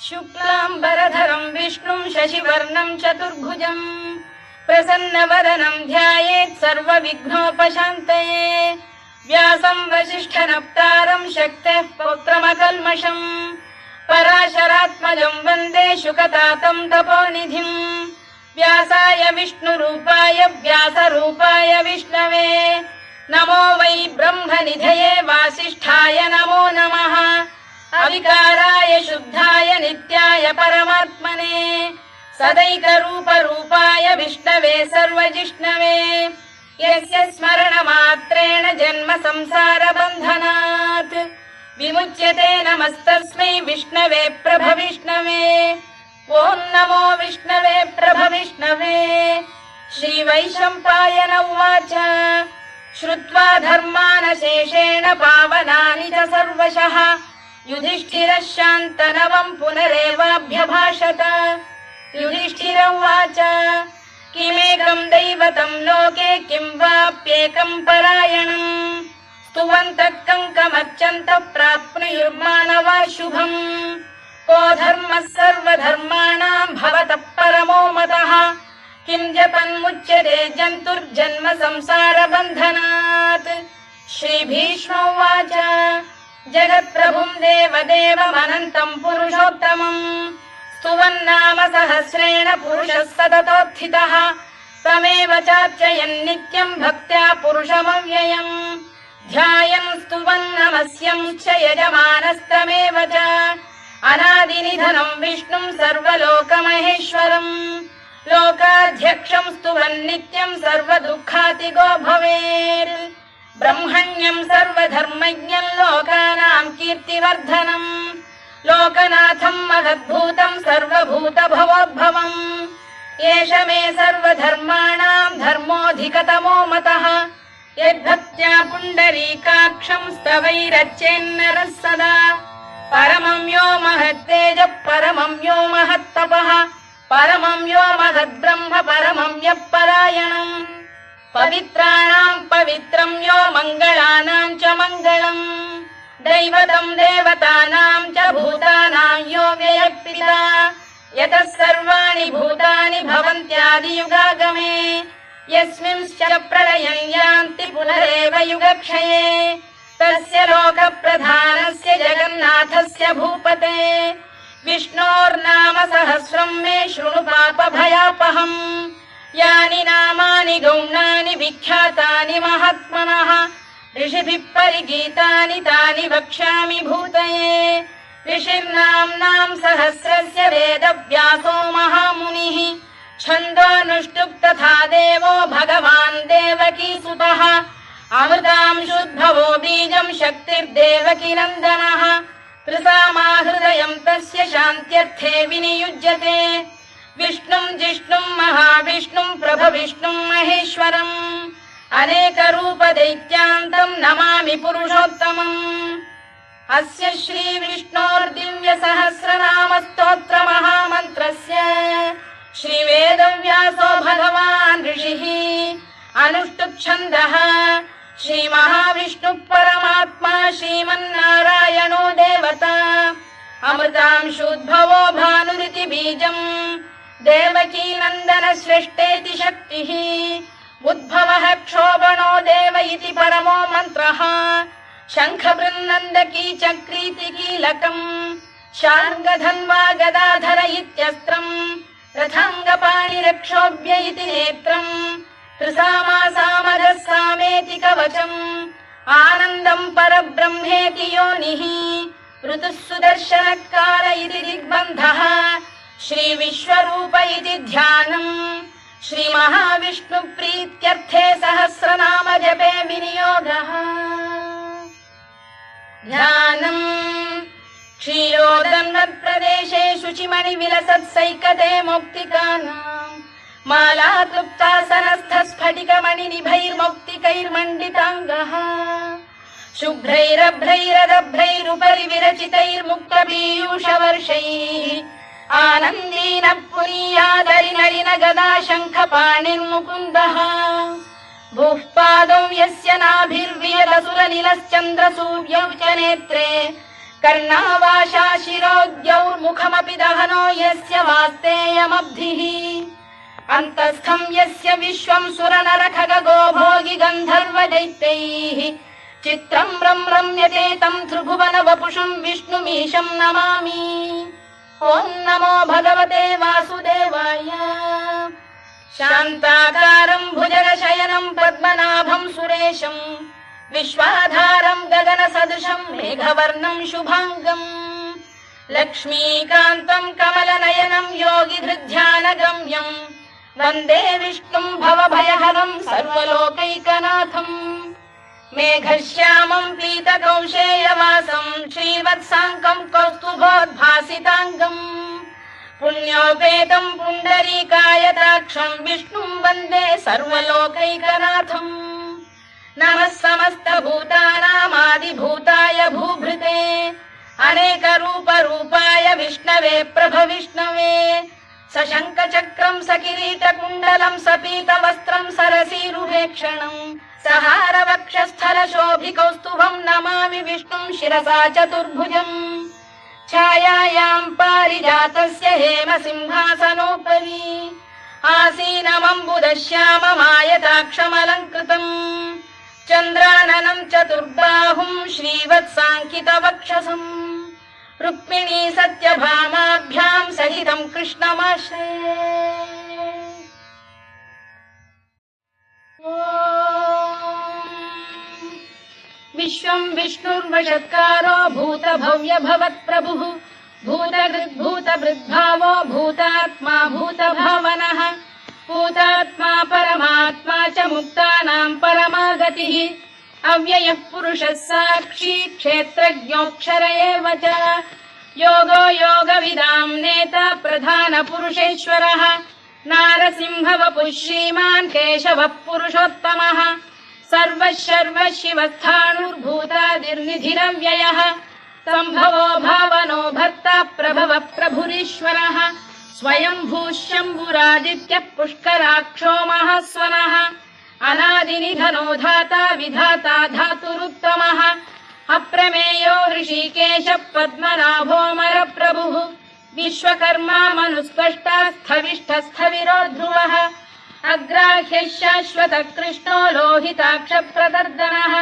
शुक्लाम्बरधरं विष्णुं शशिवर्णं चतुर्भुजं प्रसन्नवदनं ध्यायेत् सर्वविघ्नोपशान्तये। व्यासं वसिष्ठनप्तारं शक्तेः पौत्रमकल्मषम् पराशरात्मजं वन्दे शुकतातं तपोनिधिम्। व्यासाय विष्णुरूपाय व्यासरूपाय विष्णवे नमो वै ब्रह्मनिधये वासिष्ठाय नमो नमः। अविकाराय शुद्धाय नित्याय परमात्मने सदैकरूपरूपाय विष्णवे सर्वजिष्णवे यस्य स्मरणमात्रेण जन्म संसारबन्धनात् विमुच्यते नमस्तस्मै विष्णवे प्रभविष्णवे। ॐ नमो विष्णवे प्रभविष्णवे। श्रीवैशम्पायन उवाच श्रुत्वा धर्मानशेषेण पावनानि च सर्वशः युधिष्ठिरः शान्तनवं पुनरेवाभ्यभाषत। युधिष्ठिर उवाच किमेकं दैवतं लोके किं वाप्येकं परायणम् स्तुवन्तः कङ्कमर्चन्तः प्राप्नुयुर्मानवा शुभम्। को धर्मः सर्वधर्माणां भवतः परमो मतः किं जपन्मुच्यते जन्तुर्जन्म संसारबन्धनात्। श्रीभीष्म उवाच जगत्प्रभुं देवदेवमनन्तं पुरुषोत्तमम् स्तुवन्नाम सहस्रेण पुरुषः सततोत्थितः तमेव चार्चयन् नित्यं भक्त्या पुरुषमव्ययम् ध्यायन् स्तुवन् नमस्यं च यजमानस्तमेव च अनादिनिधनं विष्णुं सर्वलोकमहेश्वरम् लोकाध्यक्षं स्तुवन् नित्यं सर्वदुःखातिगो भवेत्। ब्रह्मण्यं सर्वधर्मज्ञं लोकानां कीर्तिवर्धनम् लोकनाथं महद्भूतं सर्वभूतभवोद्भवम् एष मे सर्वधर्माणां धर्मोऽधिकतमो मतः यद्भक्त्या पुण्डरीकाक्षं स्तवैरच्चेन्नरः सदा परमं यो महत्तेजः परमं यो महत्तपः परमं यो महद्ब्रह्म परमं यः परायणम् पवित्राणां पवित्रं यो मङ्गलानां च मङ्गलम् दैवतं देवतानां च भूतानां यो व्ययः यतः सर्वाणि भूतानि भवन्त्यादियुगागमे यस्मिंश्च प्रलयं यान्ति पुनरेव युगक्षये तस्य लोकप्रधानस्य जगन्नाथस्य भूपते विष्णोर्नाम सहस्रं मे शृणु पापभयापहम्। यानि नामानि गौणानि विख्यातानि महात्मनः ऋषिभिः परिगीतानि तानि वक्ष्यामि भूतये। ऋषिर्नाम्नां सहस्रस्य वेदव्यासो महामुनिः छन्दोऽनुष्टुप् तथा देवो भगवान् देवकीसुतः अमृतांशुद्भवो बीजं शक्तिर्देवकी नन्दनः प्रसामाहृदयं तस्य शान्त्यर्थे विनियुज्यते विष्णुं जिष्णुं महाविष्णुं प्रभविष्णुं महेश्वरम् अनेकरूपदैत्यान्तं नमामि पुरुषोत्तमम्। अस्य श्रीविष्णोर्दिव्यसहस्रनामस्तोत्रमहामन्त्रस्य श्रीवेदव्यासो भगवान् ऋषिः अनुष्टुप्छन्दः श्रीमहाविष्णुः परमात्मा श्रीमन्नारायणो देवता अमृतांशुद्भवो भानुरिति बीजम् देवकी नन्दन श्रेष्ठेति शक्तिः उद्भवः क्षोभणो देव इति परमो मन्त्रः शङ्खबृन्नन्दकी चक्रीति कीलकम् शार्ङ्गधन्वा गदाधर इत्यस्त्रम् रथाङ्गपाणिरक्षोभ्य इति नेत्रम् त्रिसामासामरः सामेति कवचम् आनन्दं परब्रह्मेति योनिः ऋतुः सुदर्शनकार इति दिग्बन्धः श्रीविश्वरूप इति ध्यानम् श्रीमहाविष्णुप्रीत्यर्थे सहस्रनाम जपे विनियोगः। ध्यानम् क्षीरोदन्वत्प्रदेशे शुचिमणिविलसत्सैकते मौक्तिकानाम् मालाक्लुप्तासनस्थस्फटिकमणिनिभैर्मौक्तिकैर्मण्डिताङ्गः शुभ्रैरभ्रैरदभ्रैरुपरि विरचितैर्मुक्तपीयूषवर्षैः आनन्दीनः पुरीयादरिनलिन गदा शङ्खपाणिर्मुकुन्दः भूः पादौ यस्य नाभिर्वियदसुरनिलश्चन्द्रसूर्यौ च नेत्रे कर्णावाशा शिरोद्यौर्मुखमपि दहनो यस्य वास्तेयमब्धिः अन्तस्थं यस्य विश्वं सुरनरखगो भोगि गन्धर्व दैत्यैः चित्रं रम्यते तं त्रिभुवन वपुषं विष्णुमीशं नमामि। ॐ नमो भगवते वासुदेवाय। शान्ताकारं भुजगशयनं पद्मनाभं सुरेशं विश्वाधारं गगनसदृशं मेघवर्णं शुभाङ्गम् लक्ष्मीकान्तं कमलनयनं योगिधृध्यानगम्यं वन्दे विष्णुं भवभयहरं सर्वलोकैकनाथम्। मेघश्यामं पीतकौशेयवासं श्रीवत्साङ्कं कौस्तुभोद्भासिताङ्गम् पुण्योपेतं पुण्डरीकायताक्षं विष्णुं वन्दे सर्वलोकैकनाथम्। नमः समस्तभूतानामादिभूताय भूभृते अनेकरूपरूपाय विष्णवे प्रभविष्णवे सशङ्खचक्रं सकिरीटकुण्डलं सपीतवस्त्रं सरसीरुभेक्षणं सहारवक्षस्थलशोभिकौस्तुभं नमामि विष्णुं शिरसा चतुर्भुजम्। छायायां पारिजातस्य हेमसिंहासनोपरि आसीनमम्बुदश्याममायताक्षमलङ्कृतम् चन्द्राननं चतुर्बाहुं श्रीवत्साङ्कितवक्षसम् रुक्मिणी सत्यभामाभ्यां सहितं कृष्णमाश्रये। विश्वं विष्णुर्वषत्कारो भूतभव्य भवत्प्रभुः भूतभृद्भावो भूतात्मा भूतभावनः भूतात्मा परमात्मा च मुक्तानां परमागतिः अव्ययः पुरुषः साक्षी क्षेत्रज्ञोऽक्षर एव च योगो योगविदां नेता प्रधानपुरुषेश्वरः नारसिंहवपुः श्रीमान् केशवः पुरुषोत्तमः सर्वः शिवस्थाणुर्भूतादिर्निधिरव्ययः सम्भवो भावनो भर्ता प्रभवः प्रभुरीश्वरः स्वयंभूः शम्भुरादित्यः पुष्कराक्षो महास्वनः अनादिनिधनो धाता विधाता धातुरुत्तमः अप्रमेयो ऋषिकेश पद्मनाभोऽमरप्रभुः विश्वकर्मा मनुस्पष्टा स्थविष्ठस्थविरो ध्रुवः अग्राह्यः शाश्वतः कृष्णो लोहिताक्षप्रदर्दनः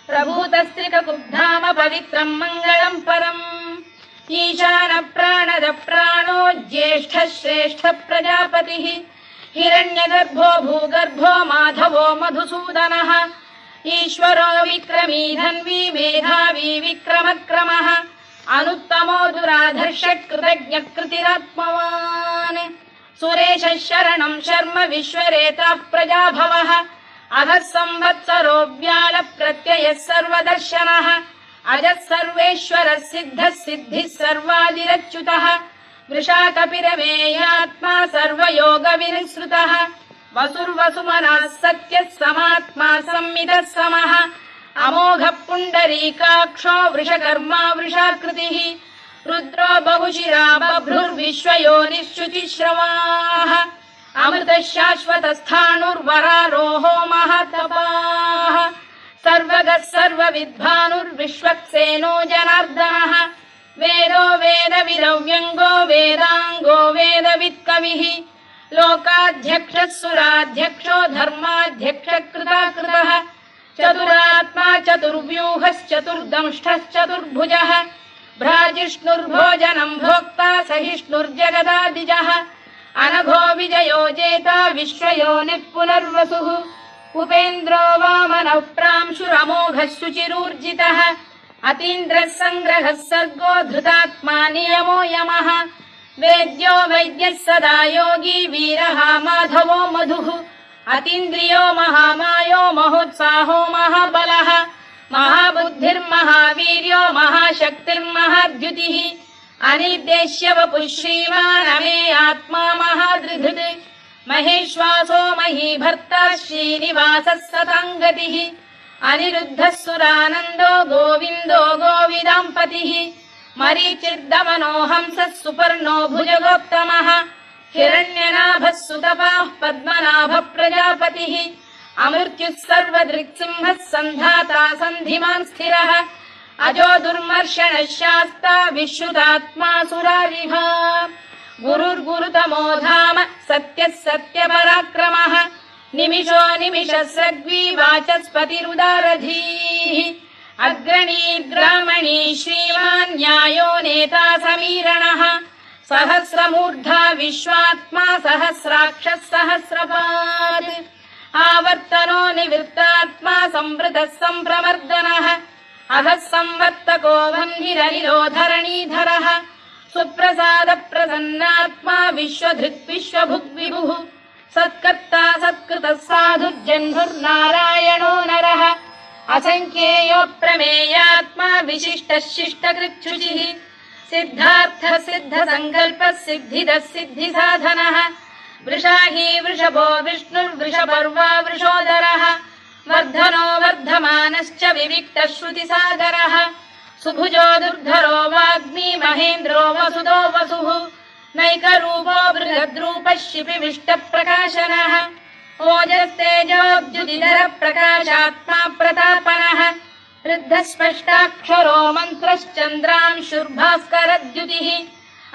प्रभूतस्त्रिककुब्धाम पवित्रं मङ्गलं परम् ईशानप्राणद प्राणो ज्येष्ठः श्रेष्ठः प्रजापतिः हिरण्यगर्भो भूगर्भो माधवो मधुसूदनः ईश्वरो विक्रमी धन्वी मेधावी विक्रमक्रमः अनुत्तमो दुराधर्षः कृतज्ञः कृतिरात्मवान् सुरेशः शरणं शर्म विश्वरेता प्रजाभवः अधः संवत्सरो व्यालप्रत्ययः सर्वदर्शनः अजः सर्वेश्वरः सिद्धः सिद्धिः सर्वादिरच्युतः वृषाकपिरमेयात्मा सर्वयोगविनिसृतः वसुर्वसुमनः सत्यः समात्मा संमितः समः अमोघः पुण्डरीकाक्षो वृषकर्मा वृषाकृतिः रुद्रो बहुशिरा बभ्रुर्विश्वयोनिश्रुतिश्रवाः अमृतः शाश्वतस्थाणुर्वरारोहो महातपाः सर्वगः सर्वविद्भानुर्विश्वक्सेनो जनार्दनः वेदो वेदविदव्यङ्गो वेदाङ्गो वेदवित्कविः लोकाध्यक्षः सुराध्यक्षो धर्माध्यक्षः कृताकृतः चतुरात्मा चतुर्व्यूहश्चतुर्दंष्टश्चतुर्भुजः भ्राजिष्णुर्भोजनं भोक्ता सहिष्णुर्जगदादिजः अनघो विजयो जेता विश्वयोनिः पुनर्वसुः उपेन्द्रो वामनः प्रांशुरमोघः शुचिरूर्जितः अतीन्द्रः सङ्ग्रहः सर्गो धृतात्मा नियमो यमः वेद्यो वैद्यः सदा योगी वीरः माधवो मधुः अतीन्द्रियो महामायो महोत्साहो महाबलः महाबुद्धिर्महावीर्यो महाशक्तिर्महाद्युतिः अनिर्देश्य वपुः श्रीमान् अमे आत्मा महादृधृत् महेश्वासो महीभर्ता श्रीनिवासः सताङ्गतिः अनिरुद्धः सुरानन्दो गोविन्दो गोविदाम्पतिः मरीचिर्दमनो हंसः सुपर्णो भुजगोत्तमः हिरण्यनाभः सुतपाः पद्मनाभः प्रजापतिः अमृत्युः सर्वदृक्सिंहः सन्धाता सन्धिमान् स्थिरः अजो दुर्मर्षणः शास्ता विश्रुतात्मा सुरारिः गुरुर्गुरुतमो धाम सत्यः सत्यपराक्रमः निमिषो निमिषस्रग्वी वाचस्पतिरुदारधीः अग्रणी श्रीमान् न्यायो नेता समीरणः सहस्रमूर्धा विश्वात्मा सहस्राक्षः सहस्रपात् आवर्तनो निवृत्तात्मा संवृतः सम्प्रमर्दनः अधः संवर्तको वह्निरनिरोधरणीधरः सुप्रसाद प्रसन्नात्मा विश्वधृक् विश्वभुग्विभुः सत्कर्ता सत्कृतः साधुर्जह्नुर्नारायणो नरः असंख्येयो प्रमेयात्मा विशिष्टः शिष्टकृच्छुचिः सिद्धार्थः सिद्धसङ्कल्पः सिद्धिदः सिद्धिसाधनः वृषाही वृषभो विष्णुर्वृषपर्वा वृषोदरः वर्धनो वर्धमानश्च विविक्तः श्रुतिसागरः सुभुजो दुर्धरो वाग्मी महेन्द्रो वसुदो वसुः नैकरूपो बृहद्रूपः शिपिविष्टप्रकाशनः ओजस्तेजोऽब्जुदिधर प्रकाशात्मा प्रतापनः वृद्धस्पष्टाक्षरो मन्त्रश्चन्द्रांशुर्भास्करद्युतिः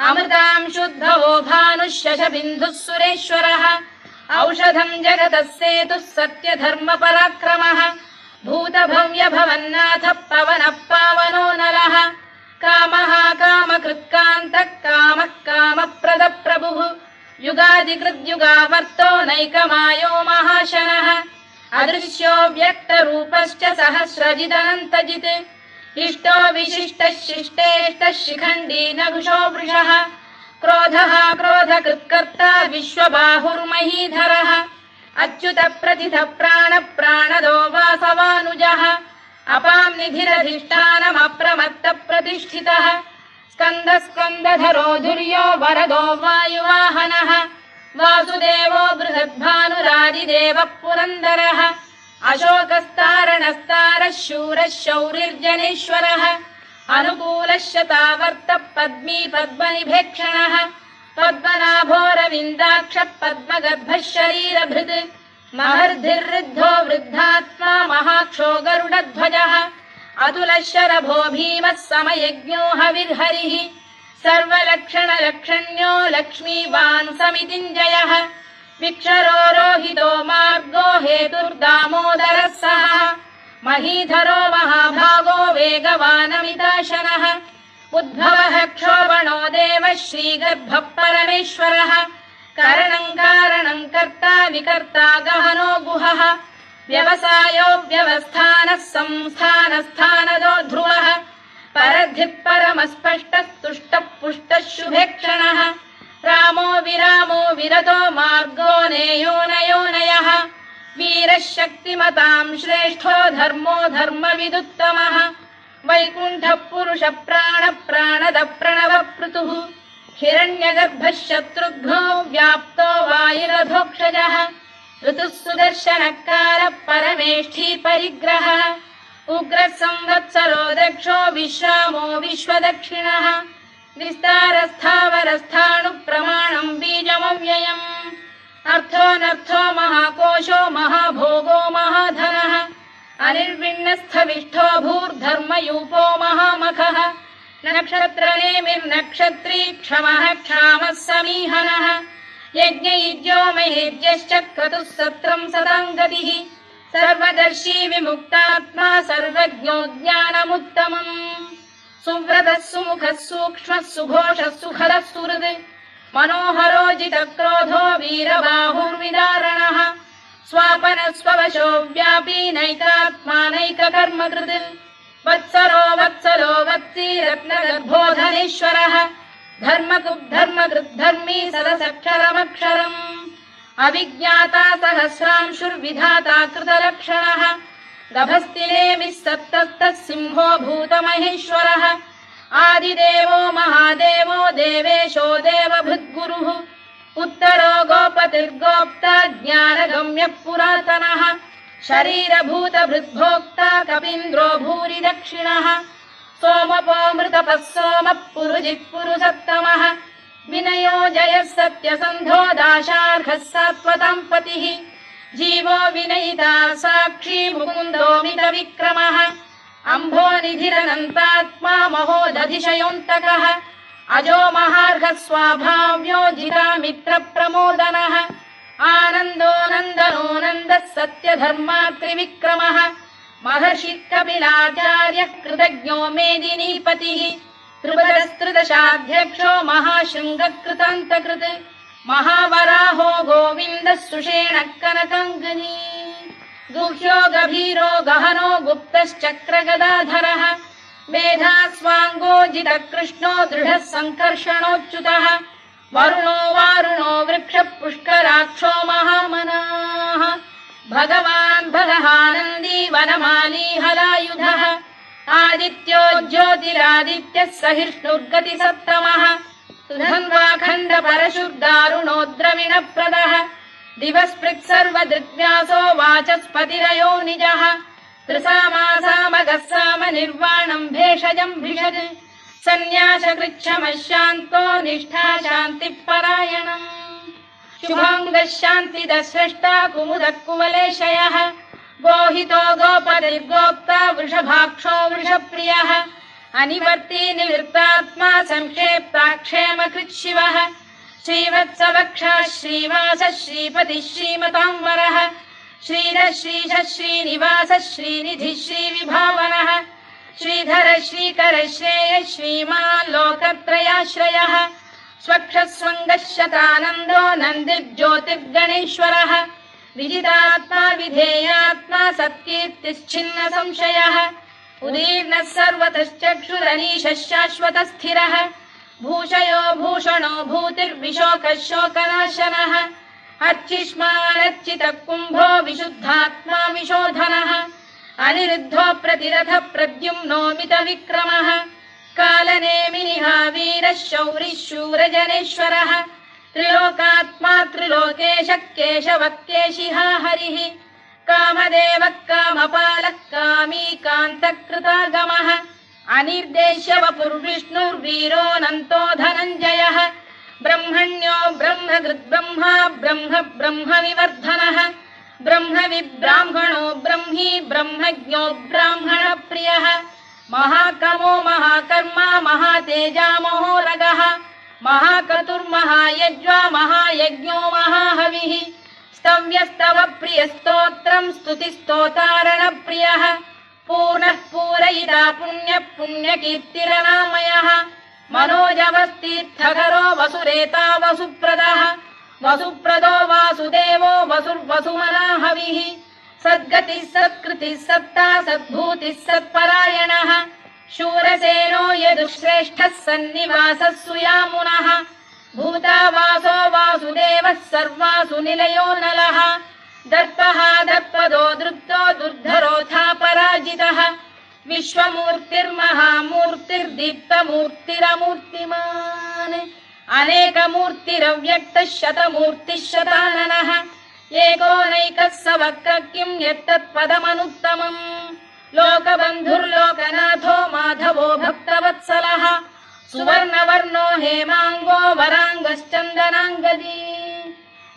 अमृतांशुद्धवो भानुः शशबिन्दुः सुरेश्वरः औषधम् जगतः सेतुः सत्यधर्मपराक्रमः भूतभव्यभवन्नाथः पवनः पावनो नरः कामः कामकृत्कान्तः कामः कामप्रदप्रभुः युगादिकृद्युगावर्तो नैकमायो महाशनः अदृश्यो व्यक्तरूपश्च सहस्रजिदनन्तजित् इष्टो विशिष्टः शिष्टेष्टः शिखण्डी नघुषो वृषः क्रोधः क्रोधकृत्कर्ता विश्वबाहुर्महीधरः अच्युत प्रथित प्राणदो वासवानुजः अपां निधिरधिष्ठानमप्रमत्त प्रतिष्ठितः स्कन्दधरो धुर्यो वरदो वायुवाहनः वासुदेवो बृहद्भानुरादिदेवः पुरन्दरः अशोकस्तारणस्तारः शूरः शौरिर्जनेश्वरः अनुकूलः शतावर्तः पद्मी पद्मनिभेक्षणः पद्मनाभोरविन्दाक्षः पद्मगर्भः शरीरभृत् महर्धिर्वृद्धो वृद्धात्मा महाक्षो गरुडध्वजः अतुलः शरभो भीमः समयज्ञो हविर्हरिः सर्वलक्षणलक्षण्यो लक्ष्मीवान् समितिञ्जयः विक्षरो रोहितो मार्गो हेतुर्दामोदरः सः महीधरो महाभागो वेगवानमिताशनः उद्भवः क्षोभणो देवः श्रीगर्भः परमेश्वरः करणम् कारणम् कर्ता विकर्ता गहनो गुहः व्यवसायो व्यवस्थानः संस्थानस्थानदो ध्रुवः परद्धिः परमस्पष्टः तुष्टः पुष्टः शुभेक्षणः रामो विरामो विरतो मार्गो नेयोनयोनयः वीरः शक्तिमताम् श्रेष्ठो धर्मो धर्मविदुत्तमः वैकुण्ठः पुरुष प्राणद प्रणवपृतुः हिरण्यगर्भः शत्रुघ्नो व्याप्तो वायुरधोक्षजः ऋतुः सुदर्शनकारः परमेष्ठी परिग्रहः उग्रः संवत्सरो दक्षो विश्रामो विश्वदक्षिणः विस्तारस्थावरस्थाणुः प्रमाणम् बीजमव्ययम् अर्थोऽनर्थो महाकोशो महाभोगो महाधनः अनिर्विण्णस्थविष्ठो भूर्धर्मयूपो महामखः नक्षत्रनेमिर्नक्षत्री क्षमः क्षामः समीहनः यज्ञयुज्यो महेज्यश्च क्रतुः सत्रम् सताम् गतिः सर्वदर्शी विमुक्तात्मा सर्वज्ञो ज्ञानमुत्तमम् सुव्रतः सुमुखः सूक्ष्मः सुघोषः सुखदः सुहृद् मनोहरो जितक्रोधो वीरबाहुर्विदारणः स्वापनः स्ववशो व्यापी नैकात्मा नैककर्मकृत् वत्सरो वत्सी रत्नगर्भोधनेश्वरः धर्मकृद्धर्मी सदसक्षरमक्षरम् अविज्ञाता सहस्रांशुर्विधाता कृतलक्षणः गभस्तिनेमिः सप्तस्तः सिंहो भूतमहेश्वरः आदिदेवो महादेवो देवेशो देवभृद्गुरुः उत्तरो गोपतिर्गोप्ता ज्ञानगम्यः पुरातनः शरीरभूतभृद्भोक्ता कपीन्द्रो भूरि दक्षिणः सोमपोऽमृतपः सोमः पुरुजित् पुरुषत्तमः विनयो जयः सत्यसन्धो दाशार्हः सात्वताम् पतिः जीवो विनयिता साक्षी मुकुन्दो मितविक्रमः अम्भोनिधिरनन्तात्मा महोदधिशयोऽन्तकः अजो महार्घः स्वाभाव्यो जितामित्रप्रमोदनः आनन्दो नन्दनो नन्दः सत्यधर्मात्रिविक्रमः महर्षि कपिलाचार्यः कृतज्ञो मेदिनीपतिः त्रिपदस्त्रिदशाध्यक्षो महाशृङ्गकृतान्तकृत् महावराहो गोविन्दः सुषेणः कनकाङ्गनी गुह्यो गभीरो गहनो गुप्तश्चक्रगदाधरः मेधास्वाङ्गोजितः कृष्णो दृढः सङ्कर्षणोच्युतः वरुणो वारुणो वृक्षः पुष्कराक्षो महामनाः भगवान् भगहानन्दी वनमाली हलायुधः आदित्यो ज्योतिरादित्यः सहिष्णुर्गतिसत्तमः सुधन्वाखण्ड परशुर्दारुणो द्रविणप्रदः दिवस्पृक् सर्वदृग्व्यासो वाचस्पतिरयो निजः त्रिसामासामगः साम निर्वाणम् भेषजम् भिषज सन्न्यासकृच्छमः शान्तो निष्ठा शान्तिपरायणम् शुभाङ्गः शान्तिदः स्रष्टा कुमुदः कुवलेशयः गोहितो गोपतिर्गोप्ता वृषभाक्षो वृषप्रियः अनिवर्ती निवृत्तात्मा संक्षेप्ताक्षेमकृत् शिवः श्रीवत्सवक्षः श्रीवासः श्रीपतिः श्रीमताम्बरः श्रीधः श्रीशः श्रीनिवासः श्रीनिधिः श्रीविभावनः श्रीधरः श्रीकरः श्रेयः श्रीमान् लोकत्रयाश्रयः स्वक्षः स्वङ्गः शतानन्दो नन्दिर्ज्योतिर्गणेश्वरः विजितात्मा विधेयात्मा सत्कीर्तिश्छिन्न संशयः उदीर्णः सर्वतश्चक्षुरनीशः शाश्वतः स्थिरः भूषयो भूषणो भूतिर्विशोकः शोकनाशनः अर्चिष्मानर्चितः कुम्भो विशुद्धात्मा विशोधनः अनिरुद्धो प्रतिरथ प्रद्युम्नोमित विक्रमः कालनेमिनिः वीरः शौरिः शूरजनेश्वरः त्रिलोकात्मा त्रिलोकेशः केशवः केशिहा हरिः कामदेवः कामपालः कामी कान्तकृतागमः अनिर्देश्य वपुर्विष्णुर्वीरोऽनन्तो धनञ्जयः ब्रह्मण्यो ब्रह्मकृद्ब्रह्मा ब्रह्म ब्रह्मविवर्धनः ब्रह्मविब्राह्मणो ब्रह्मी ब्रह्मज्ञो ब्राह्मणप्रियः महाकमो महाकर्मा महातेजा महोरगः महाक्रतुर्महायज्वा महायज्ञो महाहविः स्तव्यस्तव प्रियस्तोत्रम् स्तुतिस्तोतारणप्रियः पूर्णः पूरयिता पुण्यः पुण्यकीर्तिरनामयः मनोजवस्तीर्थकरो वसुरेता वसुप्रदः वसुप्रदो वासुदेवो वसुर्वसुमनाहविः सद्गतिः सत्कृतिः सत्ता सद्भूतिः सत्परायणः शूरसेनो यदुश्रेष्ठः सन्निवासः सुयामुनः भूतावासो वासुदेवः सर्वासु निलयो नलः दर्पः दर्पदो दृप्तो दुर्धरोऽथा पराजितः विश्वमूर्तिर्महामूर्तिर्दीप्तमूर्तिरमूर्तिमान् अनेकमूर्तिरव्यक्तः शतमूर्तिः शताननः एकोनैकः स वक्र किम् यत्तत्पदमनुत्तमम् लोकबन्धुर्लोकनाथो माधवो भक्तवत्सलः सुवर्णवर्णो हेमाङ्गो वराङ्गश्चन्दनाङ्गदी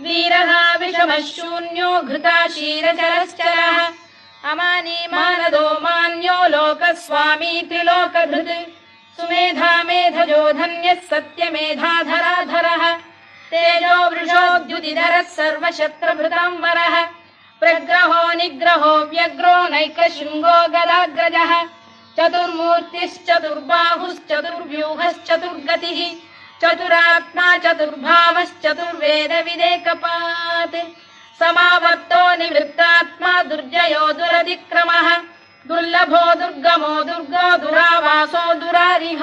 वीरः विषमः शून्यो घृता क्षीरचरश्चरः अमानी मानदो मान्यो लोकस्वामी त्रिलोकधृत् सुमेधा मेधजो धन्यः सत्यमेधाधराधरः तेजो वृषोद्युतिधरः सर्वशत्रभृताम्बरः प्रग्रहो निग्रहो व्यग्रो नैकशृङ्गो गदाग्रजः चतुर्मूर्तिश्चतुर्बाहुश्चतुर्व्यूहश्चतुर्गतिः चतुरात्मा चतुर्भावश्चतुर्वेदविदेकपात् समावर्तो निवृत्तात्मा दुर्जयो दुरतिक्रमः दुर्लभो दुर्गमो दुर्गो दुरावासो दुरारिः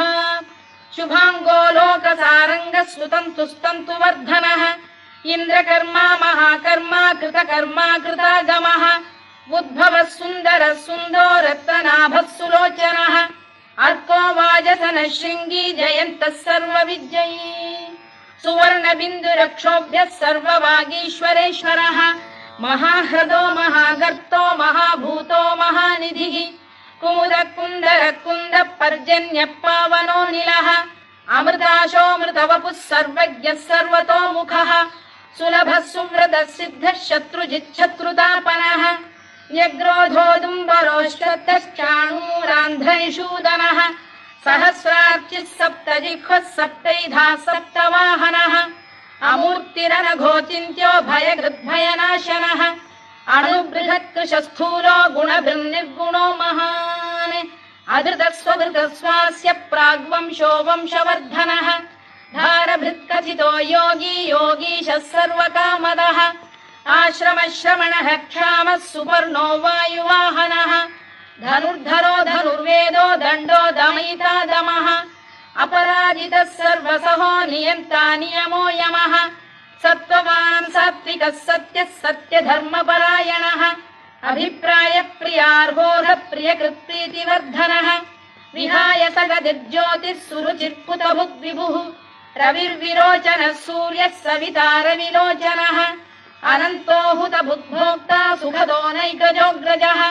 शुभाङ्गो लोकसारङ्गः सुतन्तुस्तन्तु वर्धनः इन्द्रकर्मा महाकर्मा कृतकर्मा कृतागमः उद्भवः सुन्दरः सुन्दो रत्ननाभः सुलोचनः अर्को वाजसनः शृङ्गी जयन्तः सर्वविजयी सुवर्णबिन्दुरक्षोभ्यः सर्ववागीश्वरेश्वरः महाह्रदो महागर्तो महाभूतो महानिधिः कुमुदः कुन्दरः कुन्दः पर्जन्यः पावनो निलः अमृताशोऽमृतवपुः सर्वज्ञः सर्वतोमुखः सुलभः सुव्रतः सिद्धः शत्रुजिच्छत्रुतापनः न्यग्रोधोदुम्बरोश्वत्तश्चाणूरान्ध्रैषूदनः सहस्रार्चिः सप्तजिह्वः सप्तैधा सप्तवाहनः अमूर्तिरनघोचिन्त्यो भयकृद्भयनाशनः अणुबृहत्कृशस्थूलो गुणभृन्निर्गुणो महान् अधृतस्वधृतस्वास्य प्राग्वंशो वंशवर्धनः धारभृत्कथितो योगी योगीशः सर्वकामदः आश्रमश्रमणः क्षामः सुपर्णो वायुवाहनः धनुर्धरो धनुर्वेदो दण्डो दमयिता दमः अपराजितः सर्वसहो नियन्ता नियमो यमः सत्त्ववान् सात्विकः सत्यः सत्यधर्मपरायणः अभिप्रायप्रियार्होः प्रियकृत्प्रीतिवर्धनः विहाय सगदिर्ज्योतिः सुरुचिर्पुतभुग्विभुः रविर्विरोचनः सूर्यः सवितारविलोचनः अनन्तो हुतभुग्भोक्ता सुखदो नैकजोऽग्रजः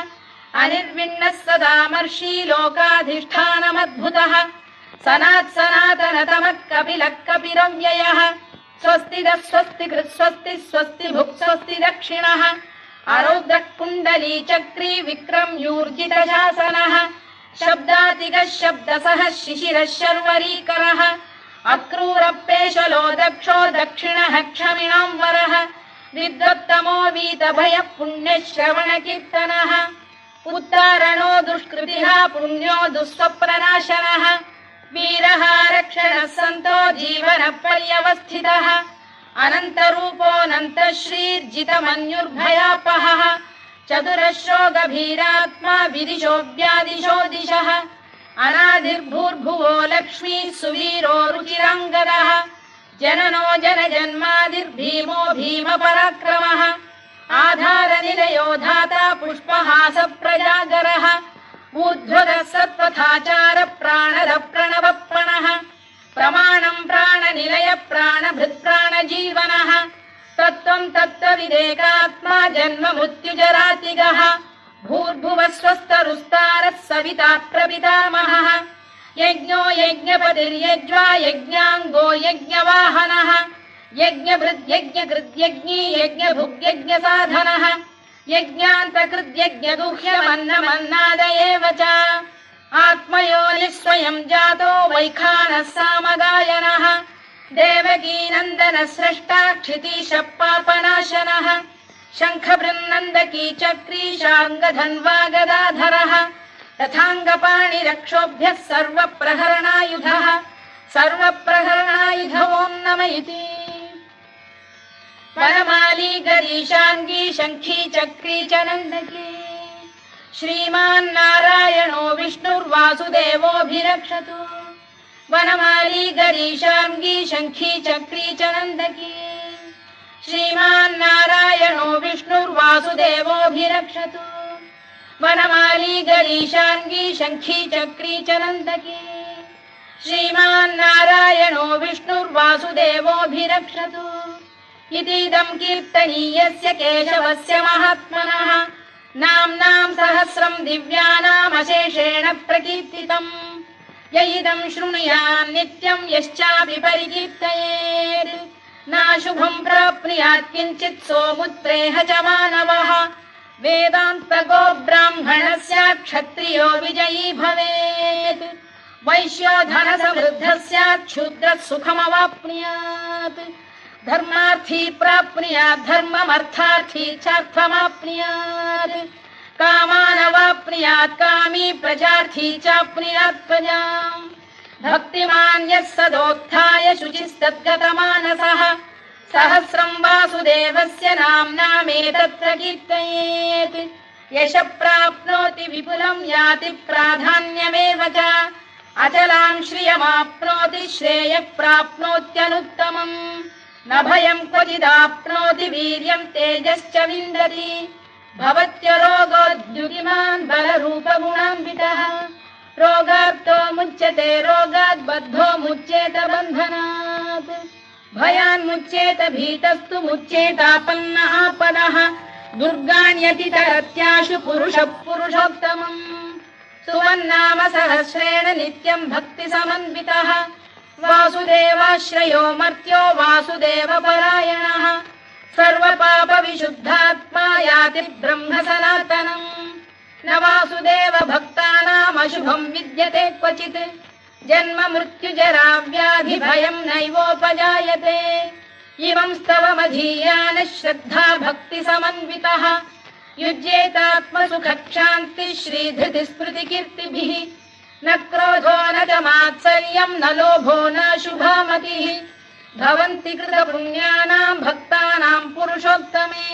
अनिर्विण्णः सदामर्षी लोकाधिष्ठानमद्भुतः सनात्सनातनतमः कपिलः कपिरव्ययः स्वस्तिदः स्वस्तिकृत् स्वस्ति स्वस्ति भुक् स्वस्ति दक्षिणः आरौद्रः कुण्डली चक्री विक्रम्यूर्जितशासनः शब्दातिगः शब्दसः शिशिरः शर्वरीकरः अक्रूरपेशलो दक्षो दक्षिणः क्षमिणाम्बरः विद्वत्तमो वीतभयः पुण्यश्रवणकीर्तनः उत्तारणो दुष्कृतिः पुण्यो दुःस्वप्ननाशनः वीरः रक्षणः सन्तो जीवनपर्यवस्थितः अनन्तरूपोऽनन्तश्रीर्जितमन्युर्भयापहः चतुरश्रो गभीरात्मा विदिशो व्यादिशो दिशः अनादिर्भूर्भुवो लक्ष्मी सुवीरो रुचिराङ्गदः जननो जनजन्मादिर्भीमो भीमपराक्रमः आधारनिलयो धाता पुष्पहास प्रजागरः ऊर्ध्वगः सत्त्वथाचार प्राणद प्रणवप्रणः प्रमाणम् प्राणनिलय प्राणभृत्प्राणजीवनः तत्त्वम् तत्त्वविदेकात्मा जन्म मृत्युजरातिगः भूर्भुवः स्वस्तरुस्तारः सविता प्रपितामहः यज्ञो यज्ञपतिर्यज्वा यज्ञाङ्गो यज्ञवाहनः यज्ञभृद्यज्ञकृद्यज्ञी यज्ञभुग्यज्ञसाधनः यज्ञान्तकृद्यज्ञगुह्यमन्नमन्नाद एव च आत्मयोनिः स्वयं जातो वैखानः सामगायनः देवकीनन्दनः स्रष्टा क्षितीशः पापनाशनः शङ्खबृन्नन्दकी चक्री शार्ङ्गधन्वा गदाधरः तथाङ्गपाणिरक्षोभ्यः सर्वप्रहरणायुधः सर्वप्रहरणायुधो नम इति वनमाली गरीशाङ्गी शङ्खी चक्री च नन्दकी श्रीमान्नारायणो विष्णुर्वासुदेवोऽभिरक्षतु वनमाली गरीशाङ्गी शङ्खी चक्री च नन्दकी श्रीमान्नारायणो विष्णुर्वासुदेवोऽभिरक्षतु वनमाली गरीशाङ्गी शङ्खी चक्री च नन्दकी श्रीमान्नारायणो विष्णुर्वासुदेवोऽभिरक्षतु इतीदम् कीर्तनीयस्य केशवस्य महात्मनः नाम्नाम् सहस्रम् दिव्यानामशेषेण प्रकीर्तितम् य इदम् शृणुयान् नित्यम् यश्चापि परिकीर्तयेत् नाशुभम् प्राप्नुयात् किञ्चित् सोमुत्रेह च मानवः वेदान्तको ब्राह्मणः स्यात् क्षत्रियो विजयी भवेत् वैश्यो धनसमृद्धः स्यात् क्षुद्रः सुखमवाप्नुयात् धर्मार्थी प्राप्नुयात् धर्ममर्थार्थी चार्थमाप्नुयात् कामानवाप्नुयात् कामी प्रजार्थी चाप्नुयात् प्रजाम् भक्तिमान् यः सदोत्थाय शुचिस्तद्गतमानसः सहस्रम् वासुदेवस्य नाम्नामेतत्र कीर्तयेत् यशः प्राप्नोति विपुलम् याति प्राधान्यमेव च अचलाम् श्रियमाप्नोति श्रेयः प्राप्नोत्यनुत्तमम् न भयम् क्वचिदाप्नोति वीर्यम् तेजश्च विन्दति भवत्यरोगोद्युतिमान् बलरूपगुणान्वितः रोगार्तो मुच्यते रोगात् बद्धो मुच्येत बन्धनात् भयान्मुच्येत भीतस्तु मुच्येतापन्न आपदः दुर्गाण्यतितरत्याशु पुरुषः पुरुषोत्तमम् सुवन्नाम सहस्रेण नित्यम् भक्तिसमन्वितः वासुदेवाश्रयो मर्त्यो वासुदेवपरायणः सर्वपापविशुद्धात्मा याति ब्रह्म सनातनम् न वासुदेव भक्तानामशुभम् विद्यते क्वचित् जन्म मृत्युजरा व्याधि भयम् नैवोपजायते इमं स्तवमधीयानः श्रद्धा भक्ति समन्वितः युज्येतात्मसुखक्षान्ति श्रीधृतिस्मृतिकीर्तिभिः न क्रोधो न च मात्सर्यम् न लोभो न शुभामतिः भवन्ति कृतपुण्यानाम् भक्तानाम् पुरुषोत्तमे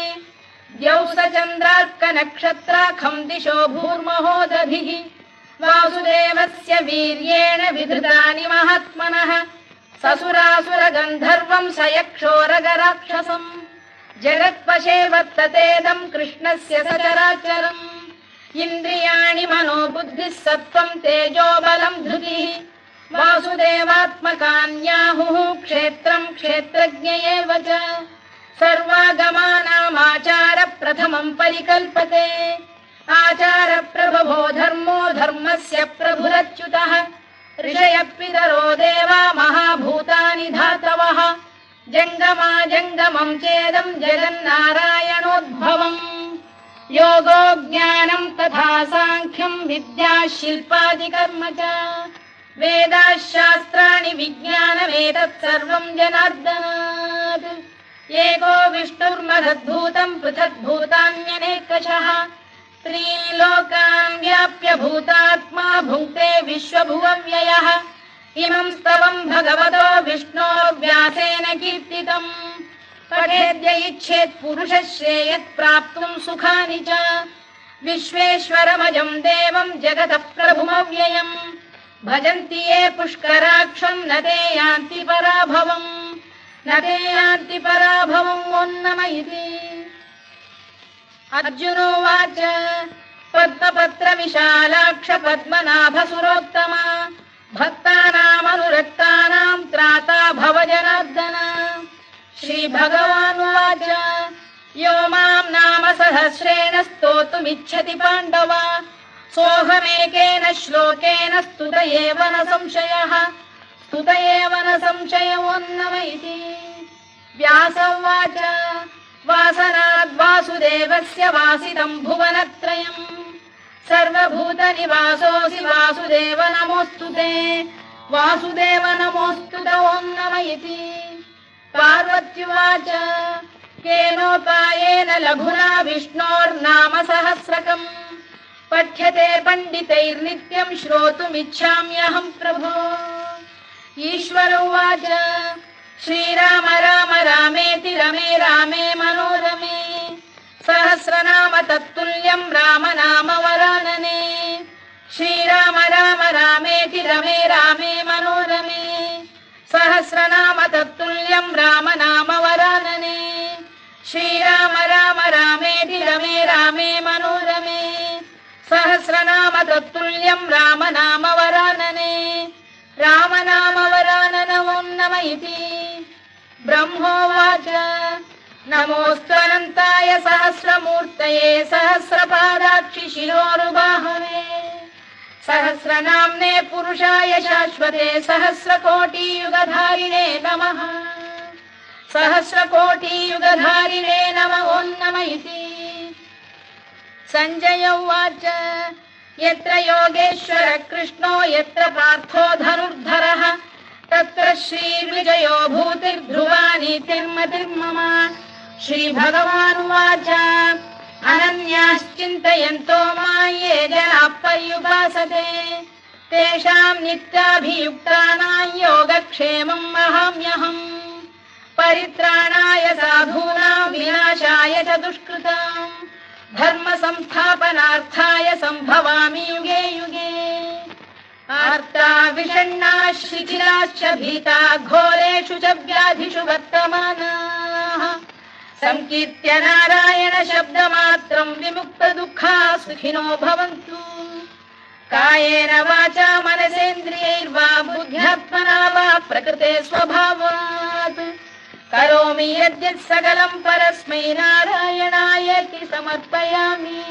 द्यौस चन्द्रार्कनक्षत्राखम् दिशो भूर्महोदधिः वासुदेवस्य वीर्येण विधृतानि महात्मनः ससुरासुरगन्धर्वम् स यक्षोरगराक्षसम् जगत्वशे वर्ततेदम् कृष्णस्य सचराचरम् इन्द्रियाणि मनो बुद्धिः सत्त्वम् तेजो बलम् धृतिः वासुदेवात्मकान्याहुः क्षेत्रम् क्षेत्रज्ञ एव च सर्वागमानामाचार प्रथमम् परिकल्पते आचार प्रभवो धर्मो धर्मस्य प्रभुरच्युतः ऋषयः पितरो देवा महाभूतानि धातवः जङ्गमा जङ्गमम् चेदम् जगन्नारायणोद्भवम् योगो ज्ञानम् तथा साङ्ख्यम् विद्या शिल्पादिकर्म च वेदाः शास्त्राणि विज्ञानमेतत् सर्वम् जनार्दनात् एको विष्णुर्महद्भूतम् पृथग्भूतान्यनेकशः त्रीन् लोकान् व्याप्य भूतात्मा भुङ्क्ते विश्वभुवव्ययः इमं स्तवम् भगवतो विष्णोर्व्यासेन कीर्तितम् पठेद्य इच्छेत् पुरुषः श्रेयत् प्राप्तुम् सुखानि च विश्वेश्वरमजम् देवम् जगतः प्रभुमव्ययम् भजन्ति ये पुष्कराक्षम् न ते यान्ति पराभवम् न ते यान्ति पराभवम् ओन्नमयिति अर्जुनोवाच पद्मपत्र विशालाक्ष पद्मनाभसुरोत्तमा भक्तानामनुरक्तानाम् त्राता भव जनार्दन श्रीभगवानुवाच यो माम् नाम सहस्रेण स्तोतुमिच्छति पाण्डव सोऽहमेकेन श्लोकेन स्तुत एव न संशयः स्तुत एव न संशयोऽन्नम इति व्यास उवाच वासनाद्वासुदेवस्य वासितम् भुवनत्रयम् सर्वभूतनिवासोऽसि वासुदेव नमोऽस्तु ते वासुदेव नमोऽस्तु ते ॐ नम इति पार्वत्युवाच केनोपायेन लघुना विष्णोर्नाम सहस्रकम् पठ्यते पण्डितैर्नित्यम् श्रोतुमिच्छाम्यहम् प्रभो ईश्वर उवाच श्रीराम राम रामेति रमे रामे मनोरमे सहस्रनाम तत्तुल्यम् राम नाम वरानने श्रीराम राम रामेति रमे रामे मनोरमे सहस्रनाम तत्तुल्यम् राम नाम वरानने श्रीराम राम रामेति रमे रामे मनोरमे सहस्रनाम तत्तुल्यम् राम नाम वरानने राम नाम वरानन ॐ नम इति ब्रह्मोवाच नमोऽस्त्वनन्ताय सहस्रमूर्तये सहस्रपादाक्षि शिरोरुबाहवे सहस्रनाम्ने पुरुषाय शाश्वते सहस्रकोटियुगधारिणे नमः सहस्रकोटियुगधारिणे नमः ॐ नम इति सञ्जय उवाच यत्र योगेश्वर कृष्णो यत्र पार्थो धनुर्धरः तत्र श्रीविजयो भूतिर्ध्रुवा नीतिर्मतिर्मम श्रीभगवानुवाच अनन्याश्चिन्तयन्तो मां ये जनाः पर्युपासते तेषाम् नित्याभियुक्तानां योगक्षेमम् वहाम्यहम् परित्राणाय साधूनां विनाशाय च दुष्कृताम् धर्म संस्थापनार्थाय सम्भवामि युगे युगे आर्ता विषण्णाः शिथिलाश्च भीता घोरेषु च व्याधिषु वर्तमानाः संकीर्त्य नारायण शब्दमात्रम् विमुक्त दुःखाः सुखिनो भवन्तु कायेन वाचा मनसेन्द्रियैर्वा बुद्ध्यात्मना वा प्रकृते स्वभावात् करोमि यद्यत् सकलम् परस्मै नारायणायेति समर्पयामि।